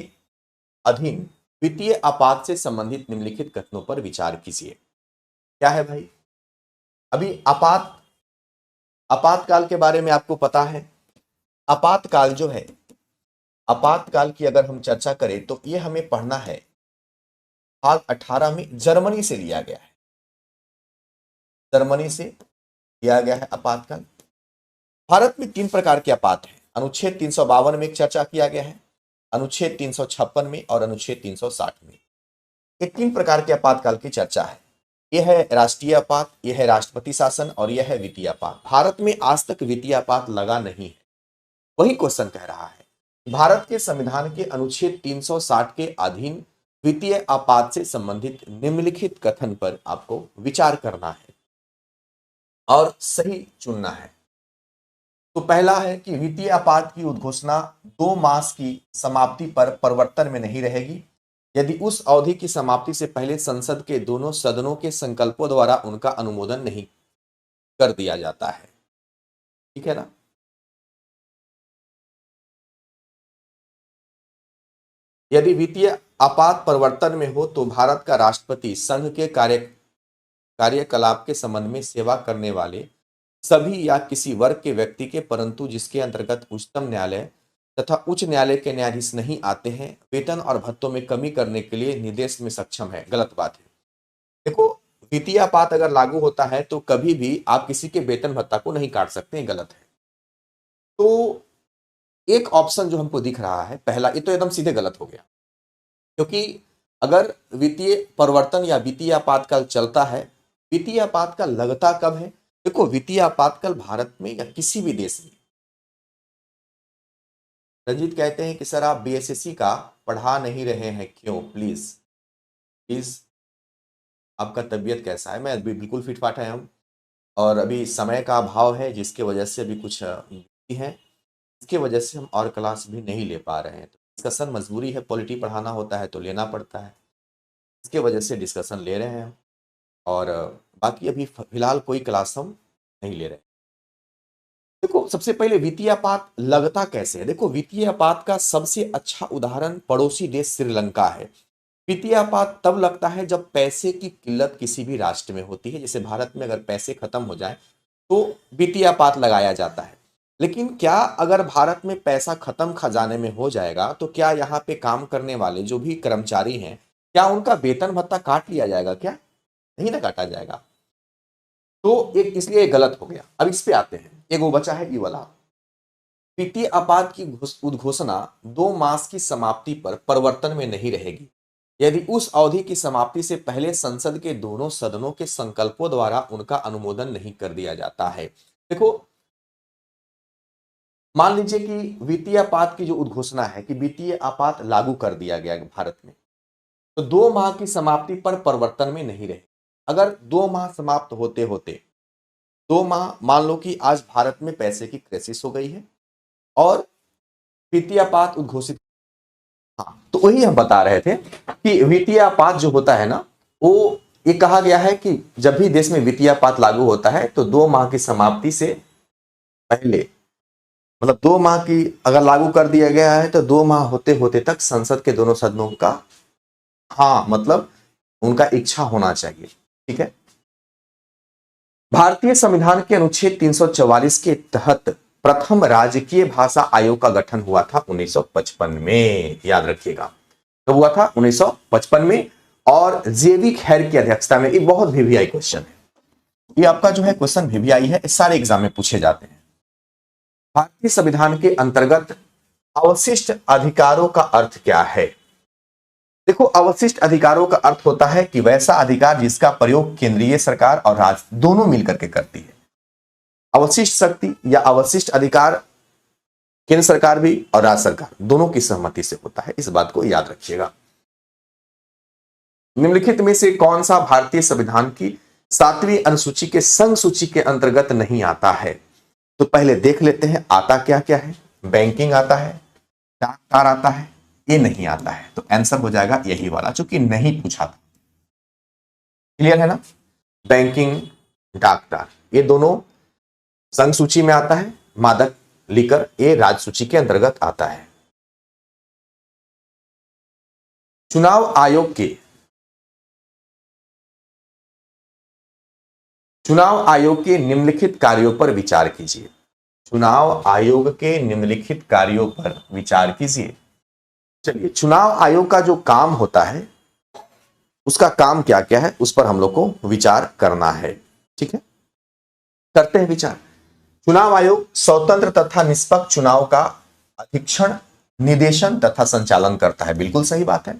अधीन वित्तीय आपात से संबंधित निम्नलिखित कथनों पर विचार कीजिए। क्या है भाई? अभी आपातकाल के बारे में आपको पता है। आपातकाल जो है, आपातकाल की अगर हम चर्चा करें तो ये हमें पढ़ना है, हाल 18 में जर्मनी से लिया गया है, जर्मनी से लिया गया है आपातकाल। भारत में 3 प्रकार के आपात हैं। अनुच्छेद 352 में एक चर्चा किया गया है, अनुच्छेद 356 में और अनुच्छेद 360 में। ये 3 प्रकार के आपातकाल की चर्चा है। यह है राष्ट्रीय आपात, यह है राष्ट्रपति शासन और यह है वित्तीय आपात। भारत में आज तक वित्तीय आपात लगा नहीं है। वही क्वेश्चन कह रहा है, भारत के संविधान के अनुच्छेद 360 के अधीन वित्तीय आपात से संबंधित निम्नलिखित कथन पर आपको विचार करना है और सही चुनना है। तो पहला है कि वित्तीय आपात की उद्घोषणा 2 मास की समाप्ति पर परिवर्तन में नहीं रहेगी यदि उस अवधि की समाप्ति से पहले संसद के दोनों सदनों के संकल्पों द्वारा उनका अनुमोदन नहीं कर दिया जाता है। ठीक है ना? यदि वित्तीय आपात परिवर्तन में हो तो भारत का राष्ट्रपति संघ के कार्यकलाप के संबंध में सेवा करने वाले सभी या किसी वर्ग के व्यक्ति के, परंतु जिसके अंतर्गत उच्चतम न्यायालय तथा उच्च न्यायालय के न्यायाधीश नहीं आते हैं, वेतन और भत्तों में कमी करने के लिए निर्देश में सक्षम है। गलत बात है। देखो, वित्तीय आपात अगर लागू होता है तो कभी भी आप किसी के वेतन भत्ता को नहीं काट सकते हैं, गलत है। तो एक ऑप्शन जो हमको दिख रहा है पहला, ये तो एकदम सीधे गलत हो गया, क्योंकि अगर वित्तीय परिवर्तन या वित्तीय आपातकाल चलता है, वित्तीय आपातकाल लगता कब है? देखो, वित्तीय आपातकाल भारत में या किसी भी देश में, रंजीत कहते हैं कि सर आप बीएसएससी का पढ़ा नहीं रहे हैं, क्यों? प्लीज प्लीज, आपका तबीयत कैसा है? मैं बिल्कुल फिट फाट है हम, और अभी समय का अभाव है जिसके वजह से अभी कुछ है, इसके वजह से हम और क्लास भी नहीं ले पा रहे हैं। तो डिस्कशन मजबूरी है, पॉलिटी पढ़ाना होता है तो लेना पड़ता है, इसके वजह से डिस्कशन ले रहे हैं हम, और बाकी अभी फिलहाल कोई क्लास हम नहीं ले रहे। देखो, सबसे पहले वित्तीय आपात लगता कैसे है? देखो, वित्तीय आपात का सबसे अच्छा उदाहरण पड़ोसी देश श्रीलंका है। वित्तीय आपात तब लगता है जब पैसे की किल्लत किसी भी राष्ट्र में होती है। जैसे भारत में अगर पैसे खत्म हो जाए तो वित्तीय आपात लगाया जाता है। लेकिन क्या अगर भारत में पैसा खत्म खजाने में हो जाएगा तो क्या यहाँ पे काम करने वाले जो भी कर्मचारी हैं, क्या उनका वेतन भत्ता काट लिया जाएगा? क्या नहीं ना काटा जाएगा। तो एक इसलिए गलत हो गया। अब इस पे आते हैं, एक वो बचा है ये वाला, वित्तीय आपात की उद्घोषणा 2 मास की समाप्ति पर परिवर्तन में नहीं रहेगी यदि उस अवधि की समाप्ति से पहले संसद के दोनों सदनों के संकल्पों द्वारा उनका अनुमोदन नहीं कर दिया जाता है। देखो, मान लीजिए कि वित्तीय आपात की जो उद्घोषणा है कि वित्तीय आपात लागू कर दिया गया भारत में, तो 2 माह की समाप्ति पर परिवर्तन में नहीं रहे। अगर 2 माह समाप्त होते होते 2 माह, मान लो कि आज भारत में पैसे की क्राइसिस हो गई है और वित्तीय आपात उद्घोषित, हाँ, तो वही हम बता रहे थे कि वित्तीय आपात जो होता है ना, वो ये कहा गया है कि जब भी देश में वित्तीय आपात लागू होता है तो 2 माह की समाप्ति से पहले, मतलब 2 माह की अगर लागू कर दिया गया है तो 2 माह होते होते तक संसद के दोनों सदनों का, हाँ, मतलब उनका इच्छा होना चाहिए। ठीक है। भारतीय संविधान के अनुच्छेद 344 के तहत प्रथम राजकीय भाषा आयोग का गठन हुआ था 1955 में, याद रखिएगा। कब हुआ था? 1955 में। और जेवी खैर की अध्यक्षता में। एक बहुत वीवीआई क्वेश्चन है ये आपका, जो है क्वेश्चन वीवीआई है, सारे एग्जाम में पूछे जाते हैं। भारतीय संविधान के अंतर्गत अवशिष्ट अधिकारों का अर्थ क्या है? देखो, अवशिष्ट अधिकारों का अर्थ होता है कि वैसा अधिकार जिसका प्रयोग केंद्रीय सरकार और राज्य दोनों मिलकर के करती है। अवशिष्ट शक्ति या अवशिष्ट अधिकार केंद्र सरकार भी और राज्य सरकार दोनों की सहमति से होता है, इस बात को याद रखिएगा। निम्नलिखित में से कौन सा भारतीय संविधान की 7वीं अनुसूची के संघ सूची के अंतर्गत नहीं आता है? तो पहले देख लेते हैं आता क्या क्या है। बैंकिंग आता है, डाक तार आता है, ये नहीं आता है। तो आंसर हो जाएगा यही वाला, चूंकि नहीं पूछा था। क्लियर है ना? बैंकिंग, डाक तार, ये दोनों संघ सूची में आता है। मादक लिकर ये राज्य सूची के अंतर्गत आता है। चुनाव आयोग के निम्नलिखित कार्यों पर विचार कीजिए। चुनाव आयोग के निम्नलिखित कार्यों पर विचार कीजिए। चलिए, चुनाव आयोग का जो काम होता है उसका काम क्या क्या है उस पर हम लोग को विचार करना है। ठीक है, करते हैं विचार। चुनाव आयोग स्वतंत्र तथा निष्पक्ष चुनाव का अधीक्षण, निदेशन तथा संचालन करता है। बिल्कुल सही बात है।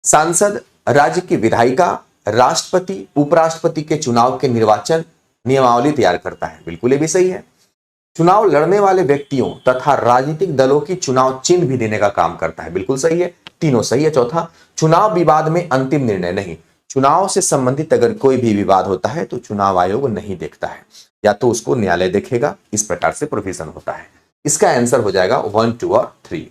सांसद, राज्य की विधायिका, राष्ट्रपति, उपराष्ट्रपति के चुनाव के निर्वाचन नियमावली तैयार करता है। बिल्कुल ये भी सही है। चुनाव लड़ने वाले व्यक्तियों तथा राजनीतिक दलों की चुनाव चिन्ह भी देने का काम करता है। बिल्कुल सही है, तीनों सही है। चौथा, चुनाव विवाद में अंतिम निर्णय नहीं। चुनाव से संबंधित अगर कोई भी विवाद होता है तो चुनाव आयोग नहीं देखता है, या तो उसको न्यायालय देखेगा। इस प्रकार से प्रोविजन होता है। इसका आंसर हो जाएगा 1, 2 और 3।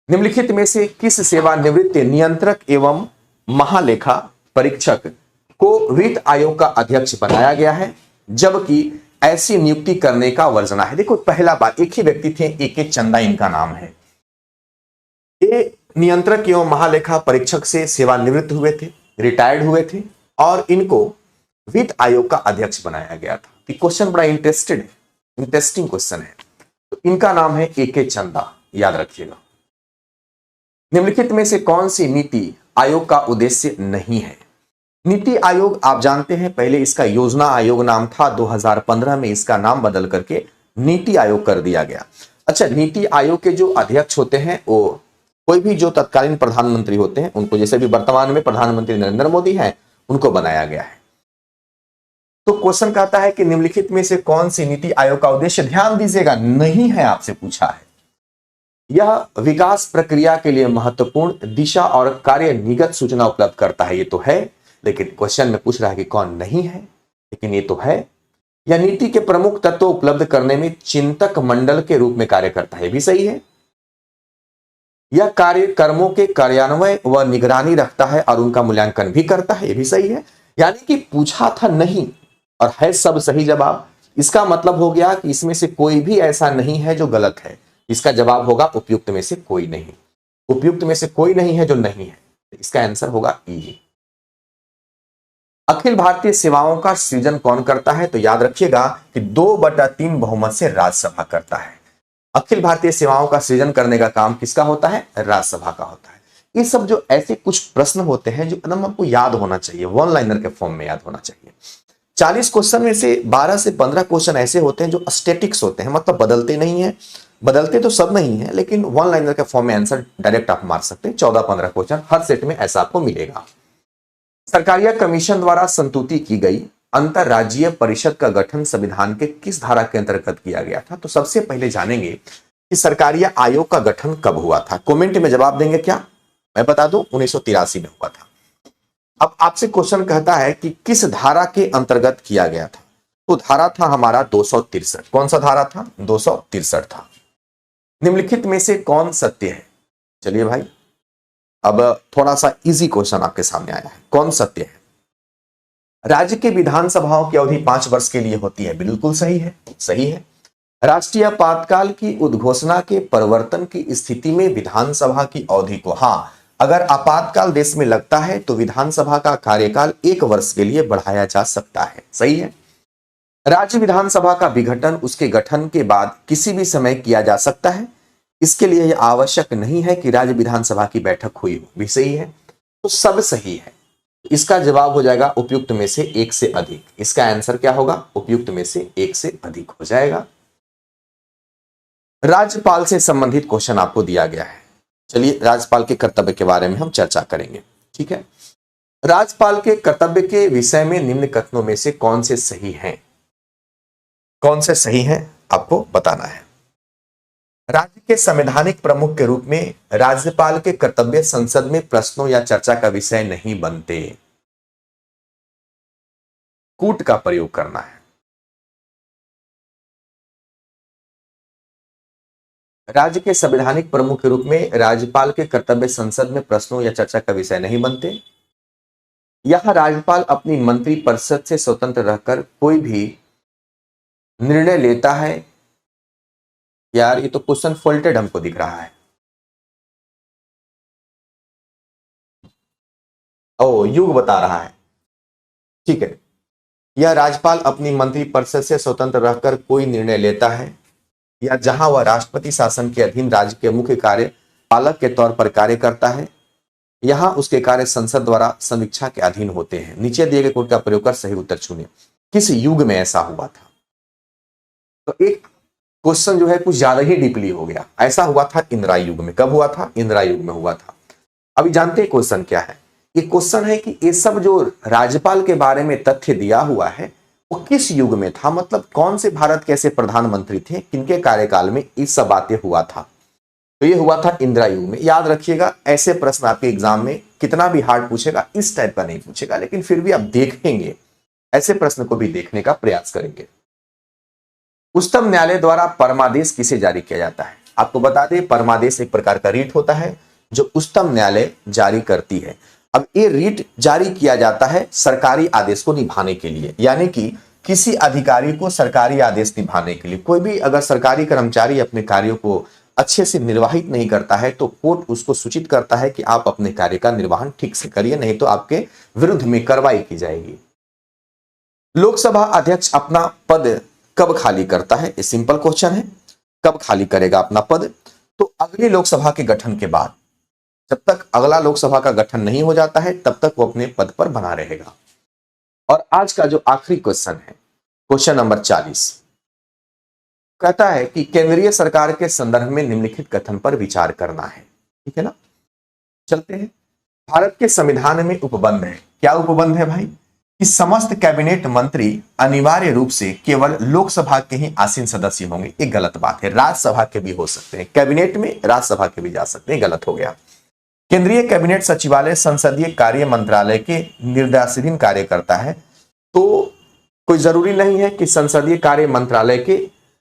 निम्नलिखित में से किस सेवानिवृत्त नियंत्रक एवं महालेखा परीक्षक को वित्त आयोग का अध्यक्ष बनाया गया है, जबकि ऐसी नियुक्ति करने का वर्जना है? देखो, पहला बात, एक ही व्यक्ति थे, ए.के. चंदा इनका नाम है। ये नियंत्रक एवं महालेखा परीक्षक से सेवानिवृत्त हुए थे, रिटायर्ड हुए थे, और इनको वित्त आयोग का अध्यक्ष बनाया गया था। क्वेश्चन बड़ा इंटरेस्टिंग क्वेश्चन है। तो इनका नाम है ए.के. चंदा, याद रखिएगा। निम्नलिखित में से कौन सी नीति आयोग का उद्देश्य नहीं है? नीति आयोग आप जानते हैं, पहले इसका योजना आयोग नाम था। 2015 में इसका नाम बदल करके नीति आयोग कर दिया गया। अच्छा, नीति आयोग के जो अध्यक्ष होते हैं वो कोई भी जो तत्कालीन प्रधानमंत्री होते हैं उनको, जैसे भी वर्तमान में प्रधानमंत्री नरेंद्र मोदी हैं, उनको बनाया गया है। तो क्वेश्चन कहता है कि निम्नलिखित में से कौन सी नीति आयोग का उद्देश्य, ध्यान दीजिएगा, नहीं है, आपसे पूछा है। यह विकास प्रक्रिया के लिए महत्वपूर्ण दिशा और कार्य निगत सूचना उपलब्ध करता है। ये तो है, लेकिन क्वेश्चन में पूछ रहा है कि कौन नहीं है, लेकिन ये तो है। यह नीति के प्रमुख तत्व उपलब्ध करने में चिंतक मंडल के रूप में कार्य करता है। भी सही है। यह कार्यक्रमों के कार्यान्वयन व निगरानी रखता है और उनका मूल्यांकन भी करता है। ये भी सही है। यानी कि पूछा था नहीं और है सब सही जवाब। इसका मतलब हो गया कि इसमें से कोई भी ऐसा नहीं है जो गलत है। इसका जवाब होगा उपयुक्त में से कोई नहीं। उपयुक्त में से कोई नहीं है जो नहीं है। इसका आंसर होगा ई। अखिल भारतीय सेवाओं का सृजन कौन करता है? तो याद रखिएगा कि 2/3 बहुमत से राज्यसभा करता है। अखिल भारतीय सेवाओं का सृजन करने का काम किसका होता है? राज्यसभा का होता है। ये सब जो ऐसे कुछ प्रश्न होते हैं जो एकदम आपको याद होना चाहिए, वन लाइनर के फॉर्म में याद होना चाहिए। 40 क्वेश्चन में से 12 से 15 क्वेश्चन ऐसे होते हैं जो स्टैटिक्स होते हैं, मतलब बदलते नहीं है। बदलते तो सब नहीं है, लेकिन वन लाइनर के फॉर्म में आंसर डायरेक्ट आप मार सकते हैं। 14-15 क्वेश्चन हर सेट में ऐसा आपको मिलेगा। सरकारिया कमीशन द्वारा संस्तुति की गई अंतरराज्यीय परिषद का गठन संविधान के किस धारा के अंतर्गत किया गया था? तो सबसे पहले जानेंगे कि सरकारिया आयोग का गठन कब हुआ था। कमेंट में जवाब देंगे क्या? मैं बता दूं, 1983 में हुआ था। अब आपसे क्वेश्चन कहता है कि किस धारा के अंतर्गत किया गया था? तो धारा था हमारा 263। कौन सा धारा था? 263 था। निम्नलिखित में से कौन सत्य है? चलिए भाई, अब थोड़ा सा इजी क्वेश्चन आपके सामने आया है। कौन सत्य है? राज्य की विधानसभाओं की अवधि 5 वर्ष के लिए होती है। बिल्कुल सही है, सही है। राष्ट्रीय आपातकाल की उद्घोषणा के परिवर्तन की स्थिति में विधानसभा की अवधि को, हाँ, अगर आपातकाल देश में लगता है तो विधानसभा का कार्यकाल 1 वर्ष के लिए बढ़ाया जा सकता है। सही है। राज्य विधानसभा का विघटन उसके गठन के बाद किसी भी समय किया जा सकता है। इसके लिए यह आवश्यक नहीं है कि राज्य विधानसभा की बैठक हुई हो। भी सही है। तो सब सही है। इसका जवाब हो जाएगा उपयुक्त में से एक से अधिक। इसका आंसर क्या होगा? उपयुक्त में से एक से अधिक हो जाएगा। राज्यपाल से संबंधित क्वेश्चन आपको दिया गया है। चलिए राज्यपाल के कर्तव्य के बारे में हम चर्चा करेंगे। ठीक है। राज्यपाल के कर्तव्य के विषय में निम्न कथनों में से कौन से सही हैं? कौन से सही हैं आपको बताना है। राज्य के संवैधानिक प्रमुख के रूप में राज्यपाल के कर्तव्य संसद में प्रश्नों या चर्चा का विषय नहीं बनते। कूट का प्रयोग करना है। राज्य के संवैधानिक प्रमुख के रूप में राज्यपाल के कर्तव्य संसद में प्रश्नों या चर्चा का विषय नहीं बनते। यह राज्यपाल अपनी मंत्री परिषद से स्वतंत्र रहकर कोई भी निर्णय लेता है। यार ये तो क्वेश्चन फोल्टेड हमको दिख रहा है। ओ युग बता रहा है। ठीक है। यह राज्यपाल अपनी मंत्री परिषद से स्वतंत्र रहकर कोई निर्णय लेता है या जहां वह राष्ट्रपति शासन के अधीन राज्य के मुख्य कार्यपालक के तौर पर कार्य करता है, यहां उसके कार्य संसद द्वारा समीक्षा के अधीन होते हैं। नीचे दिए गए कोड का प्रयोग कर सही उत्तर चुनिए। किस युग में ऐसा हुआ था? तो एक क्वेश्चन जो है कुछ ज्यादा ही डीपली हो गया। ऐसा हुआ था इंदिरा युग में। कब हुआ था? इंदिरा युग में हुआ था। अभी जानते हैं क्वेश्चन क्या है? ये क्वेश्चन है कि ये सब जो राज्यपाल के बारे में तथ्य दिया हुआ है वो किस युग में था, मतलब कौन से भारत के ऐसे प्रधानमंत्री थे किनके कार्यकाल में ये सब बातें हुआ था। तो ये हुआ था इंदिरा युग में। याद रखिएगा ऐसे प्रश्न आपके एग्जाम में कितना भी हार्ड पूछेगा इस टाइप का नहीं पूछेगा, लेकिन फिर भी आप देखेंगे, ऐसे प्रश्न को भी देखने का प्रयास करेंगे। उच्चतम न्यायालय द्वारा परमादेश किसे जारी किया जाता है? आपको बता दें परमादेश एक प्रकार का रीट होता है जो उच्चतम न्यायालय जारी करती है। अब ये रीट जारी किया जाता है सरकारी आदेश को निभाने के लिए, यानी कि किसी अधिकारी को सरकारी आदेश निभाने के लिए। कोई भी अगर सरकारी कर्मचारी अपने कार्यों को अच्छे से निर्वाहित नहीं करता है तो कोर्ट उसको सूचित करता है कि आप अपने कार्य का निर्वहन ठीक से करिए, नहीं तो आपके विरुद्ध में कार्रवाई की जाएगी। लोकसभा अध्यक्ष अपना पद कब खाली करता है? ये सिंपल क्वेश्चन है। कब खाली करेगा अपना पद? तो अगली लोकसभा के गठन के बाद। जब तक अगला लोकसभा का गठन नहीं हो जाता है तब तक वो अपने पद पर बना रहेगा। और आज का जो आखिरी क्वेश्चन है, क्वेश्चन नंबर 40, कहता है कि केंद्रीय सरकार के संदर्भ में निम्नलिखित कथन पर विचार करना है। ठीक है ना, चलते हैं। भारत के संविधान में उपबंध है। क्या उपबंध है भाई? कि समस्त कैबिनेट मंत्री अनिवार्य रूप से केवल लोकसभा के ही आसीन सदस्य होंगे। ये गलत बात है। राज्यसभा के भी हो सकते हैं, कैबिनेट में राज्यसभा के भी जा सकते हैं। गलत हो गया। केंद्रीय कैबिनेट सचिवालय संसदीय कार्य मंत्रालय के निर्देशाधीन कार्य करता है। तो कोई जरूरी नहीं है कि संसदीय कार्य मंत्रालय के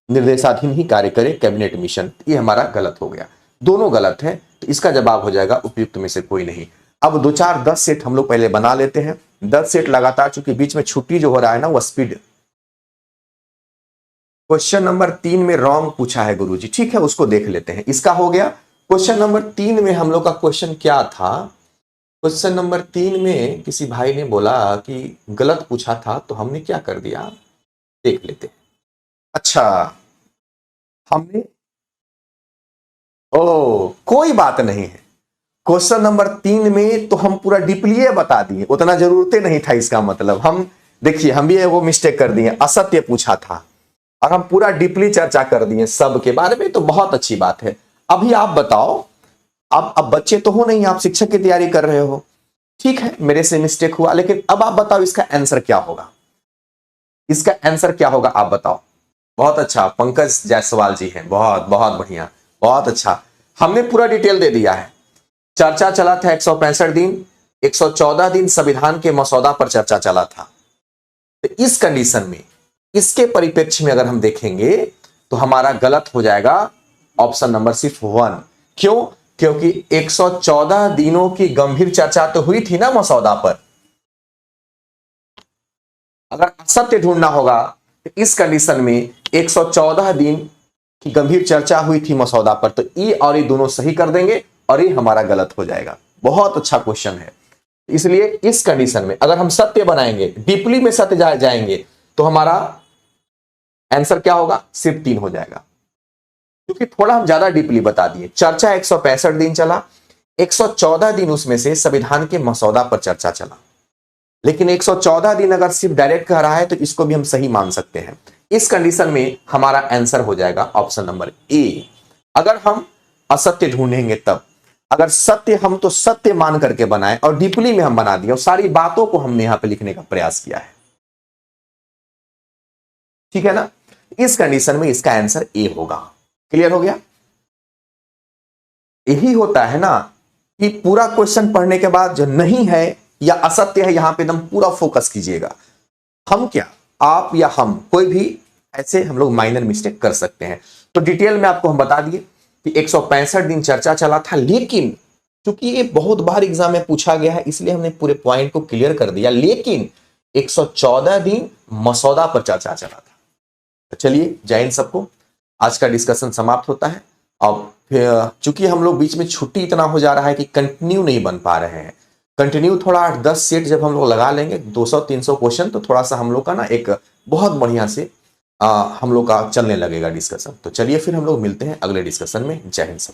निर्देशाधीन ही कार्य करे कैबिनेट मिशन। ये हमारा गलत हो गया। दोनों गलत है। तो इसका जवाब हो जाएगा उपयुक्त में से कोई नहीं। अब 2 4 10 सेट हम लोग पहले बना लेते हैं। 10 सेट लगातार, चूंकि बीच में छुट्टी जो हो रहा है ना वो स्पीड। क्वेश्चन नंबर 3 में रॉन्ग पूछा है गुरुजी। ठीक है, उसको देख लेते हैं। इसका हो गया। क्वेश्चन नंबर 3 में हम लोग का क्वेश्चन क्या था? क्वेश्चन नंबर 3 में किसी भाई ने बोला कि गलत पूछा था, तो हमने क्या कर दिया देख लेते हैं। अच्छा, हमने कोई बात नहीं है। क्वेश्चन नंबर 3 में तो हम पूरा डीपली बता दिए, उतना जरूरत नहीं था। इसका मतलब हम देखिए, हम भी वो मिस्टेक कर दिए, असत्य पूछा था और हम पूरा डीपली चर्चा कर दिए सब के बारे में। तो बहुत अच्छी बात है। अभी आप बताओ, आप अब बच्चे तो हो नहीं, आप शिक्षक की तैयारी कर रहे हो। ठीक है, मेरे से मिस्टेक हुआ, लेकिन अब आप बताओ इसका आंसर क्या होगा? इसका आंसर क्या होगा आप बताओ। बहुत अच्छा, पंकज जायसवाल जी हैं। बहुत बहुत बढ़िया, बहुत अच्छा। हमने पूरा डिटेल दे दिया है। चर्चा चला था 165 दिन, 114 दिन संविधान के मसौदा पर चर्चा चला था। तो इस कंडीशन में, इसके परिप्रेक्ष्य में अगर हम देखेंगे तो हमारा गलत हो जाएगा ऑप्शन नंबर सिर्फ 1। क्यों? क्योंकि 114 दिनों की गंभीर चर्चा तो हुई थी ना मसौदा पर। अगर असत्य ढूंढना होगा तो इस कंडीशन में 114 दिन की गंभीर चर्चा हुई थी मसौदा पर, तो ई और ई दोनों सही कर देंगे और ये हमारा गलत हो जाएगा। बहुत अच्छा क्वेश्चन है। इसलिए इस कंडीशन में अगर हम सत्य बनाएंगे, डीपली में सत्य जाएंगे, तो हमारा आंसर क्या होगा, सिर्फ 3 हो जाएगा, क्योंकि थोड़ा हम ज्यादा डीपली बता दिए। चर्चा 165 दिन चला, 114 दिन उसमें से संविधान के मसौदा पर चर्चा चला, लेकिन 114 दिन अगर सिर्फ डायरेक्ट कह रहा है तो इसको भी हम सही मान सकते हैं। इस कंडीशन में हमारा आंसर हो जाएगा ऑप्शन नंबर ए। अगर हम असत्य ढूंढेंगे तब, अगर सत्य हम तो सत्य मान करके बनाए और डीपली में हम बना दिए और सारी बातों को हमने यहां पे लिखने का प्रयास किया है, ठीक है ना। इस कंडीशन में इसका आंसर ए होगा। क्लियर हो गया। यही होता है ना कि पूरा क्वेश्चन पढ़ने के बाद जो नहीं है या असत्य है, यहां पे एकदम पूरा फोकस कीजिएगा। हम क्या, आप या हम, कोई भी ऐसे हम लोग माइनर मिस्टेक कर सकते हैं। तो डिटेल में आपको हम बता दिए कि 165 दिन चर्चा चला था, लेकिन क्योंकि ये बहुत बार एग्जाम में पूछा गया है इसलिए हमने पूरे पॉइंट को क्लियर कर दिया, लेकिन 114 दिन मसौदा पर चर्चा चला था। तो चलिए, जय हिंद सबको। आज का डिस्कशन समाप्त होता है। अब चूंकि हम लोग बीच में छुट्टी इतना हो जा रहा है कि कंटिन्यू नहीं बन पा रहे हैं, कंटिन्यू थोड़ा 8-10 सेट जब हम लोग लगा लेंगे 200-300 क्वेश्चन, तो थोड़ा सा हम लोग का ना एक बहुत बढ़िया से हम लोग का चलने लगेगा डिस्कशन। तो चलिए फिर हम लोग मिलते हैं अगले डिस्कशन में। जय हिंद सब।